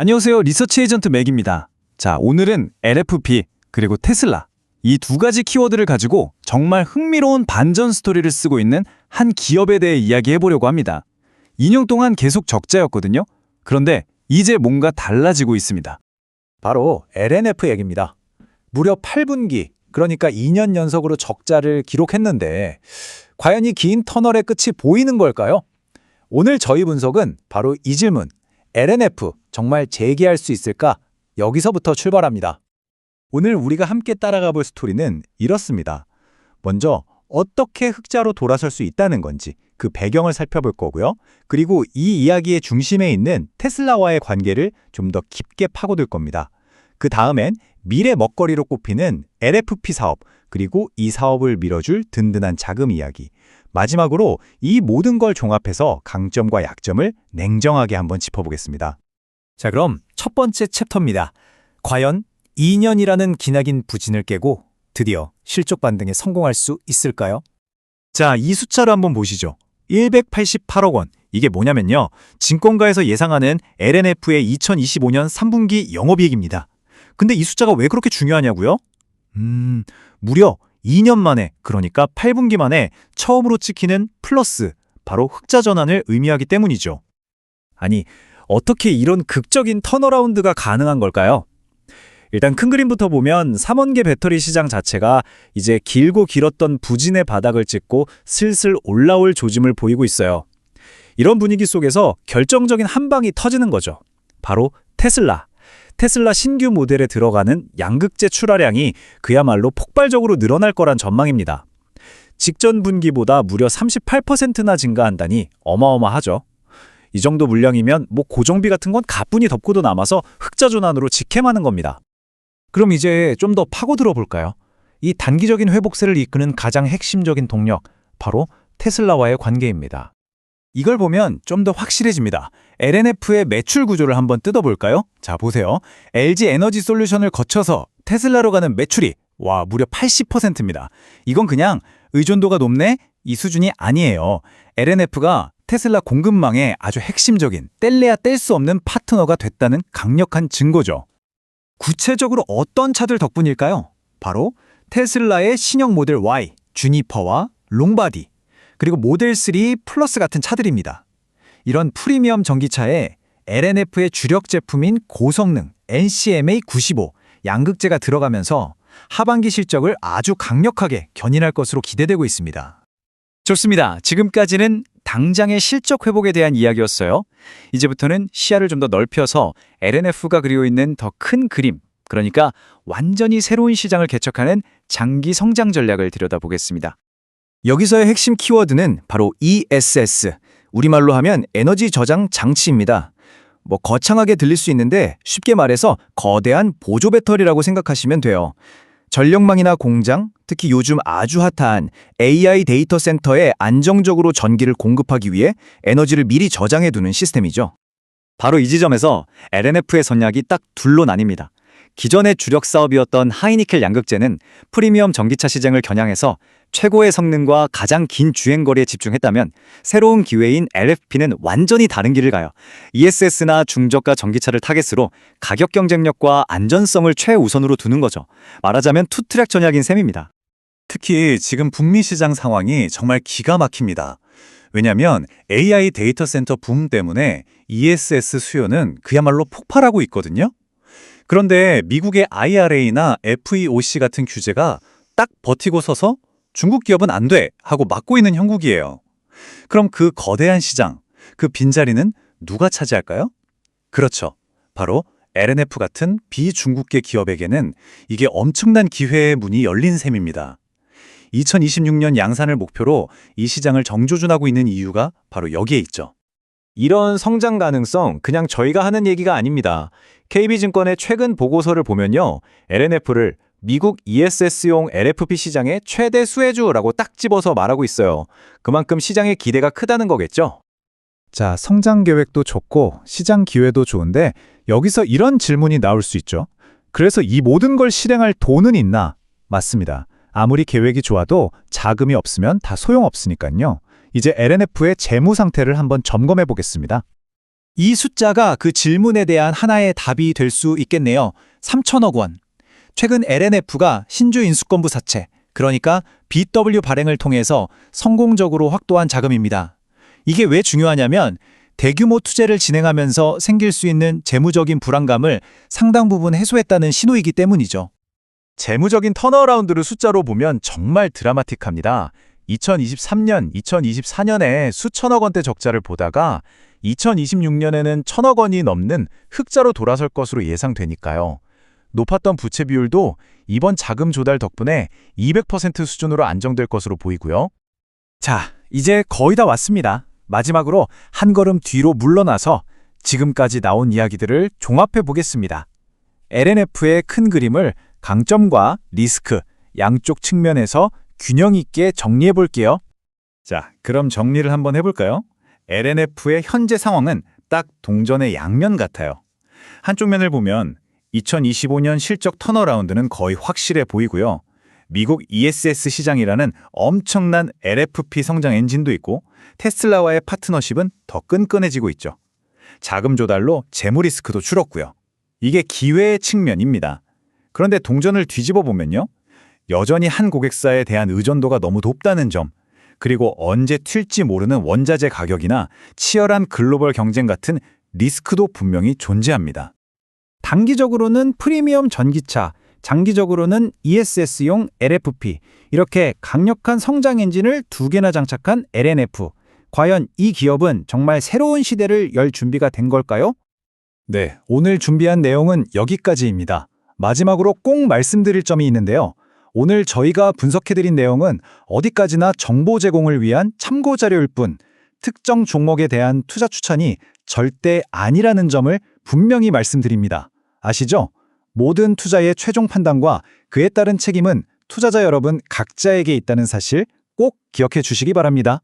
안녕하세요. 리서치 에이전트 맥입니다. 자, 오늘은 LFP 그리고 테슬라 이 두 가지 키워드를 가지고 정말 흥미로운 반전 스토리를 쓰고 있는 한 기업에 대해 이야기해 보려고 합니다. 2년 동안 계속 적자였거든요. 그런데 이제 뭔가 달라지고 있습니다. 바로 LNF 얘기입니다. 무려 8분기, 그러니까 2년 연속으로 적자를 기록했는데 과연 이 긴 터널의 끝이 보이는 걸까요? 오늘 저희 분석은 바로 이 질문, LNF 정말 재기할 수 있을까? 여기서부터 출발합니다. 오늘 우리가 함께 따라가 볼 스토리는 이렇습니다. 먼저 어떻게 흑자로 돌아설 수 있다는 건지 그 배경을 살펴볼 거고요. 그리고 이 이야기의 중심에 있는 테슬라와의 관계를 좀 더 깊게 파고들 겁니다. 그 다음엔 미래 먹거리로 꼽히는 LFP 사업, 그리고 이 사업을 밀어줄 든든한 자금 이야기. 마지막으로 이 모든 걸 종합해서 강점과 약점을 냉정하게 한번 짚어보겠습니다. 자, 그럼 첫 번째 챕터입니다. 과연 2년이라는 기나긴 부진을 깨고 드디어 실적 반등에 성공할 수 있을까요? 자, 이 숫자를 한번 보시죠. 188억 원. 이게 뭐냐면요, 증권가에서 예상하는 LNF의 2025년 3분기 영업이익입니다. 근데 이 숫자가 왜 그렇게 중요하냐고요? 무려 2년 만에, 그러니까 8분기 만에 처음으로 찍히는 플러스, 바로 흑자 전환을 의미하기 때문이죠. 아니, 어떻게 이런 극적인 턴어라운드가 가능한 걸까요? 일단 큰 그림부터 보면 3원계 배터리 시장 자체가 이제 길고 길었던 부진의 바닥을 찍고 슬슬 올라올 조짐을 보이고 있어요. 이런 분위기 속에서 결정적인 한 방이 터지는 거죠. 바로 테슬라. 테슬라 신규 모델에 들어가는 양극재 출하량이 그야말로 폭발적으로 늘어날 거란 전망입니다. 직전 분기보다 무려 38%나 증가한다니 어마어마하죠. 이 정도 물량이면 뭐 고정비 같은 건 가뿐히 덮고도 남아서 흑자 전환으로 직행하는 겁니다. 그럼 이제 좀 더 파고들어 볼까요? 이 단기적인 회복세를 이끄는 가장 핵심적인 동력, 바로 테슬라와의 관계입니다. 이걸 보면 좀 더 확실해집니다. LNF의 매출 구조를 한번 뜯어볼까요? 자, 보세요. LG 에너지 솔루션을 거쳐서 테슬라로 가는 매출이 무려 80%입니다. 이건 그냥 의존도가 높네? 이 수준이 아니에요. LNF가 테슬라 공급망의 아주 핵심적인 뗄래야 뗄 수 없는 파트너가 됐다는 강력한 증거죠. 구체적으로 어떤 차들 덕분일까요? 바로 테슬라의 신형 모델 Y, 주니퍼와 롱바디, 그리고 모델 3 플러스 같은 차들입니다. 이런 프리미엄 전기차에 LNF의 주력 제품인 고성능 NCMA95 양극재가 들어가면서 하반기 실적을 아주 강력하게 견인할 것으로 기대되고 있습니다. 좋습니다. 지금까지는 당장의 실적 회복에 대한 이야기였어요. 이제부터는 시야를 좀 더 넓혀서 LNF가 그리고 있는 더 큰 그림, 그러니까 완전히 새로운 시장을 개척하는 장기 성장 전략을 들여다보겠습니다. 여기서의 핵심 키워드는 바로 ESS, 우리말로 하면 에너지 저장 장치입니다. 거창하게 들릴 수 있는데 쉽게 말해서 거대한 보조 배터리라고 생각하시면 돼요. 전력망이나 공장, 특히 요즘 아주 핫한 AI 데이터 센터에 안정적으로 전기를 공급하기 위해 에너지를 미리 저장해두는 시스템이죠. 바로 이 지점에서 LNF의 전략이 딱 둘로 나뉩니다. 기존의 주력 사업이었던 하이니켈 양극재는 프리미엄 전기차 시장을 겨냥해서 최고의 성능과 가장 긴 주행거리에 집중했다면, 새로운 기회인 LFP는 완전히 다른 길을 가요. ESS나 중저가 전기차를 타겟으로 가격 경쟁력과 안전성을 최우선으로 두는 거죠. 말하자면 투트랙 전략인 셈입니다. 특히 지금 북미 시장 상황이 정말 기가 막힙니다. 왜냐하면 AI 데이터 센터 붐 때문에 ESS 수요는 그야말로 폭발하고 있거든요. 그런데 미국의 IRA나 FEOC 같은 규제가 딱 버티고 서서 중국 기업은 안 돼 하고 막고 있는 형국이에요. 그럼 그 거대한 시장, 그 빈자리는 누가 차지할까요? 그렇죠. 바로 LNF 같은 비중국계 기업에게는 이게 엄청난 기회의 문이 열린 셈입니다. 2026년 양산을 목표로 이 시장을 정조준하고 있는 이유가 바로 여기에 있죠. 이런 성장 가능성 그냥 저희가 하는 얘기가 아닙니다. KB증권의 최근 보고서를 보면요, LNF를 미국 ESS용 LFP 시장의 최대 수혜주라고 딱 집어서 말하고 있어요. 그만큼 시장의 기대가 크다는 거겠죠? 자, 성장 계획도 좋고 시장 기회도 좋은데 여기서 이런 질문이 나올 수 있죠. 그래서 이 모든 걸 실행할 돈은 있나? 맞습니다. 아무리 계획이 좋아도 자금이 없으면 다 소용없으니까요. 이제 LNF의 재무 상태를 한번 점검해 보겠습니다. 이 숫자가 그 질문에 대한 하나의 답이 될 수 있겠네요. 3천억 원. 최근 LNF가 신주 인수권부 사채, 그러니까 BW 발행을 통해서 성공적으로 확보한 자금입니다. 이게 왜 중요하냐면 대규모 투자를 진행하면서 생길 수 있는 재무적인 불안감을 상당 부분 해소했다는 신호이기 때문이죠. 재무적인 턴어라운드를 숫자로 보면 정말 드라마틱합니다. 2023년, 2024년에 수천억 원대 적자를 보다가 2026년에는 천억 원이 넘는 흑자로 돌아설 것으로 예상되니까요. 높았던 부채 비율도 이번 자금 조달 덕분에 200% 수준으로 안정될 것으로 보이고요. 자, 이제 거의 다 왔습니다. 마지막으로 한 걸음 뒤로 물러나서 지금까지 나온 이야기들을 종합해 보겠습니다. LNF의 큰 그림을 강점과 리스크, 양쪽 측면에서 균형 있게 정리해 볼게요. 자, 그럼 정리를 한번 해볼까요? LNF의 현재 상황은 딱 동전의 양면 같아요. 한쪽 면을 보면 2025년 실적 턴어라운드는 거의 확실해 보이고요. 미국 ESS 시장이라는 엄청난 LFP 성장 엔진도 있고 테슬라와의 파트너십은 더 끈끈해지고 있죠. 자금 조달로 재무 리스크도 줄었고요. 이게 기회의 측면입니다. 그런데 동전을 뒤집어 보면요. 여전히 한 고객사에 대한 의존도가 너무 높다는 점, 그리고 언제 튈지 모르는 원자재 가격이나 치열한 글로벌 경쟁 같은 리스크도 분명히 존재합니다. 단기적으로는 프리미엄 전기차, 장기적으로는 ESS용 LFP, 이렇게 강력한 성장 엔진을 두 개나 장착한 LNF. 과연 이 기업은 정말 새로운 시대를 열 준비가 된 걸까요? 네, 오늘 준비한 내용은 여기까지입니다. 마지막으로 꼭 말씀드릴 점이 있는데요. 오늘 저희가 분석해드린 내용은 어디까지나 정보 제공을 위한 참고 자료일 뿐, 특정 종목에 대한 투자 추천이 절대 아니라는 점을 분명히 말씀드립니다. 아시죠? 모든 투자의 최종 판단과 그에 따른 책임은 투자자 여러분 각자에게 있다는 사실 꼭 기억해 주시기 바랍니다.